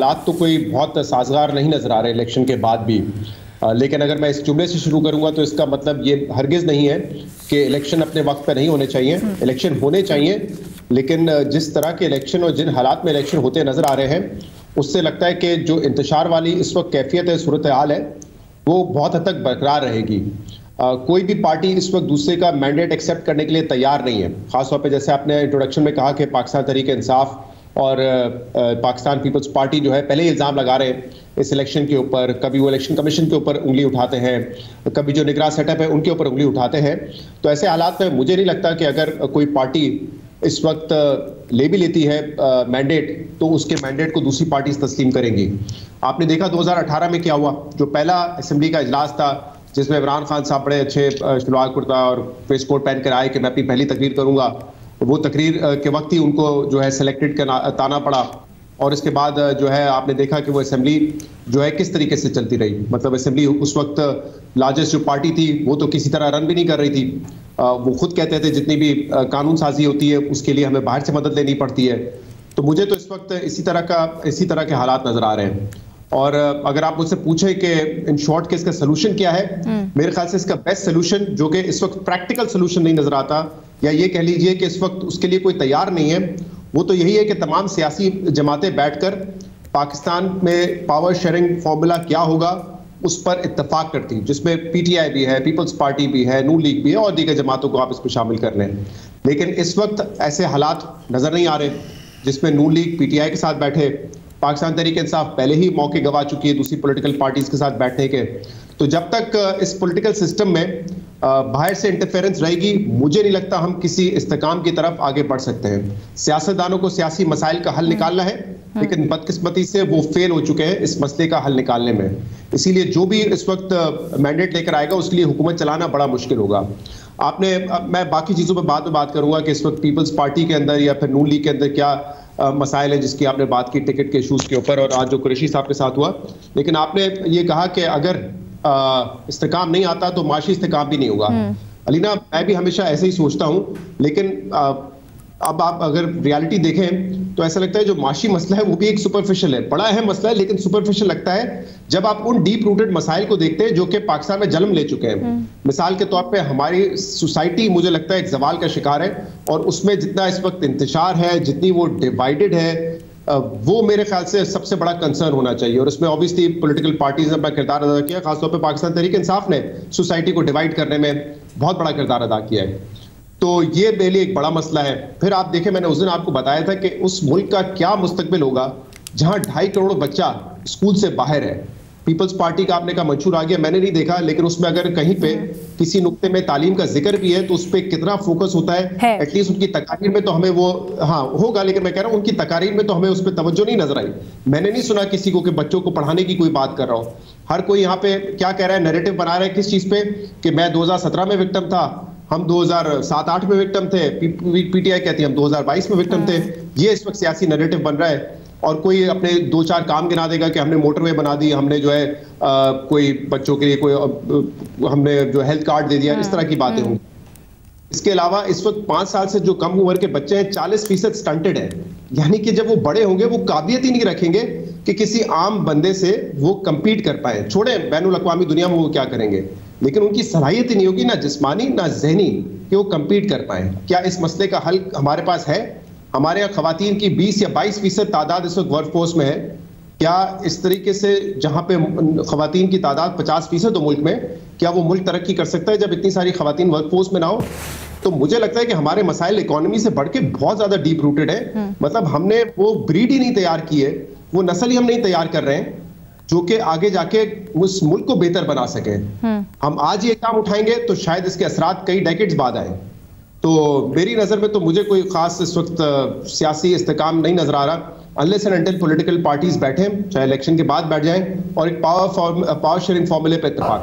हालात तो कोई बहुत साजगार नहीं नजर आ रहे इलेक्शन के बाद भी। लेकिन अगर मैं इस जुमले से शुरू करूंगा तो इसका मतलब ये हरगिज नहीं है कि इलेक्शन अपने वक्त पर नहीं होने चाहिए। इलेक्शन होने चाहिए, लेकिन जिस तरह के इलेक्शन और जिन हालात में इलेक्शन होते नजर आ रहे हैं, उससे लगता है कि जो इंतशार वाली इस वक्त कैफियत है, सूरत हाल है, वो बहुत हद तक बरकरार रहेगी। कोई भी पार्टी इस वक्त दूसरे का मैंडेट एक्सेप्ट करने के लिए तैयार नहीं है। खासतौर पे जैसे आपने इंट्रोडक्शन में कहा कि पाकिस्तान तहरीक इंसाफ और पाकिस्तान पीपल्स पार्टी जो है पहले ही इल्ज़ाम लगा रहे हैं इस इलेक्शन के ऊपर। कभी वो इलेक्शन कमीशन के ऊपर उंगली उठाते हैं, कभी जो निगरान सेटअप है उनके ऊपर उंगली उठाते हैं। तो ऐसे हालात में मुझे नहीं लगता कि अगर कोई पार्टी इस वक्त ले भी लेती है मैंडेट, तो उसके मैंडेट को दूसरी पार्टी तस्लीम करेंगी। आपने देखा 2018 में क्या हुआ, जो पहला असेंबली का इजलास था जिसमें इमरान खान साहब बड़े अच्छे शलवार कुर्ता और फेस कोट पहन कर आए कि मैं अपनी पहली तकरीर करूंगा। वो तकरीर के वक्त ही उनको जो है सिलेक्टेड ताना पड़ा, और इसके बाद जो है आपने देखा कि वो असेंबली जो है किस तरीके से चलती रही। मतलब असेंबली उस वक्त लार्जेस्ट जो पार्टी थी वो तो किसी तरह रन भी नहीं कर रही थी। वो खुद कहते थे जितनी भी कानून साजी होती है उसके लिए हमें बाहर से मदद लेनी पड़ती है। तो मुझे तो इस वक्त इसी तरह के हालात नजर आ रहे हैं। और अगर आप मुझसे पूछे कि इन शॉर्ट के इसका सोल्यूशन क्या है, मेरे ख्याल से इसका बेस्ट सोल्यूशन, जो कि इस वक्त प्रैक्टिकल सोल्यूशन नहीं नजर आता, या ये कह लीजिए कि इस वक्त उसके लिए कोई तैयार नहीं है, वो तो यही है कि तमाम सियासी जमातें बैठकर पाकिस्तान में पावर शेयरिंग फॉर्मूला क्या होगा उस पर इत्तेफाक करती, जिसमें पीटीआई भी है, पीपल्स पार्टी भी है, नून लीग भी है, और दीगर जमातों को आप इसमें शामिल कर लें। लेकिन इस वक्त ऐसे हालात नजर नहीं आ रहे जिसमें नून लीग पीटीआई के साथ बैठे। पाकिस्तान तहरीक इंसाफ पहले ही मौके गवा चुकी है दूसरी पॉलिटिकल पार्टीज के साथ बैठने के। तो जब तक इस पॉलिटिकल सिस्टम में बाहर से इंटरफेरेंस रहेगी, मुझे नहीं लगता हम किसी इस्तेकाम की तरफ आगे बढ़ सकते हैं। सियासतदानों को सियासी मसाइल का हल निकालना है, लेकिन बदकिस्मती से वो फेल हो चुके हैं इस मसले का हल निकालने में। इसीलिए जो भी इस वक्त मैंडेट लेकर आएगा उसके लिए हुकूमत चलाना बड़ा मुश्किल होगा। मैं बाकी चीज़ों पर बाद में बात करूंगा कि इस वक्त पीपल्स पार्टी के अंदर या फिर नून लीग के अंदर क्या मसाइल है, जिसकी आपने बात की टिकट के इशूज़ के ऊपर, और आज जो कुरैशी साहब के साथ हुआ। लेकिन आपने ये कहा कि अगर इस्तेकाम नहीं आता तो माशी इस्तेकाम भी नहीं होगा। अलीना, मैं भी हमेशा ऐसे ही सोचता हूँ, लेकिन अब आप अगर रियलिटी देखें तो ऐसा लगता है जो माशी मसला है वो भी एक सुपरफिशियल है, बड़ा अहम मसला है, लेकिन सुपरफिशियल लगता है जब आप उन डीप रूटेड मसाइल को देखते हैं जो कि पाकिस्तान में जन्म ले चुके हैं। मिसाल के तौर पे हमारी सोसाइटी मुझे लगता है एक जवाल का शिकार है, और उसमें जितना इस वक्त इंतशार है, जितनी वो डिवाइडेड है, वो मेरे ख्याल से सबसे बड़ा कंसर्न होना चाहिए। और उसमें ऑब्वियसली पॉलिटिकल पार्टीज ने अपना किरदार अदा किया। खासतौर पर पाकिस्तान तहरीक इंसाफ ने सोसाइटी को डिवाइड करने में बहुत बड़ा किरदार अदा किया है। तो ये मेरे लिए एक बड़ा मसला है। फिर आप देखें, मैंने उस दिन आपको बताया था कि उस मुल्क का क्या मुस्तकबिल होगा जहां 2.5 करोड़ बच्चा स्कूल से बाहर है। पीपल्स पार्टी का आपने कहा मंशूर आ गया, मैंने नहीं देखा, लेकिन उसमें अगर कहीं पे किसी नुक्ते में तालीम का जिक्र भी है तो उस पर कितना फोकस होता है। एटलीस्ट उनकी तकारीर में तो हमें वो होगा, लेकिन मैं कह रहा हूं उनकी तकारीर में तो हमें उस पर तवज्जो नहीं नजर आई। मैंने नहीं सुना किसी को कि बच्चों को पढ़ाने की कोई बात कर रहा हो। हर कोई यहाँ पे क्या कह रहा है, नैरेटिव बना रहा है किस चीज पे, कि मैं 2017 में विक्टिम था, हम 2007-8 में विक्टिम थे, पीटीआई कहती है हम 2022 में विक्टिम थे। ये इस वक्त सियासी नैरेटिव बन रहा है, और कोई अपने 2-4 काम गिना देगा कि हमने मोटरवे बना दी, हमने जो है कोई बच्चों के लिए कोई हमने जो हेल्थ कार्ड दे दिया, इस तरह की बातें होंगी। इसके अलावा इस वक्त 5 साल से जो कम उम्र के बच्चे हैं 40% स्टंटेड है, यानी कि जब वो बड़े होंगे वो काबिलियत ही नहीं रखेंगे कि किसी आम बंदे से वो कंपीट कर पाए। छोड़े बैनुल अक़वामी दुनिया में वो क्या करेंगे, लेकिन उनकी सलाहियत ही नहीं होगी, ना जिस्मानी ना जहनी, कि वो कंपीट कर पाए। क्या इस मसले का हल हमारे पास है? हमारे यहाँ खवातीन की 20 या 22% तादाद इस वक्त वर्कफोर्स में है। क्या इस तरीके से जहां पे खवातीन की तादाद 50% हो मुल्क में, क्या वो मुल्क तरक्की कर सकता है जब इतनी सारी खवातीन वर्कफोर्स में ना हो? तो मुझे लगता है कि हमारे मसाइल इकोनॉमी से बढ़ के बहुत ज्यादा डीप रूटेड है। मतलब हमने वो ब्रीड ही नहीं तैयार की है, वो नस्ल ही हम नहीं तैयार कर रहे हैं जो कि आगे जाके उस मुल्क को बेहतर बना सके। हम आज ये काम उठाएंगे तो शायद इसके असरात कई डेकेड्स बाद आए। तो मेरी नजर में तो मुझे कोई खास इस वक्त सियासी इस्तेकाम नहीं नजर आ रहा, unless and until political parties बैठे, चाहे इलेक्शन के बाद बैठ जाएं, और एक पावर शेयरिंग फॉर्मूले पर इत्तेफाक करें।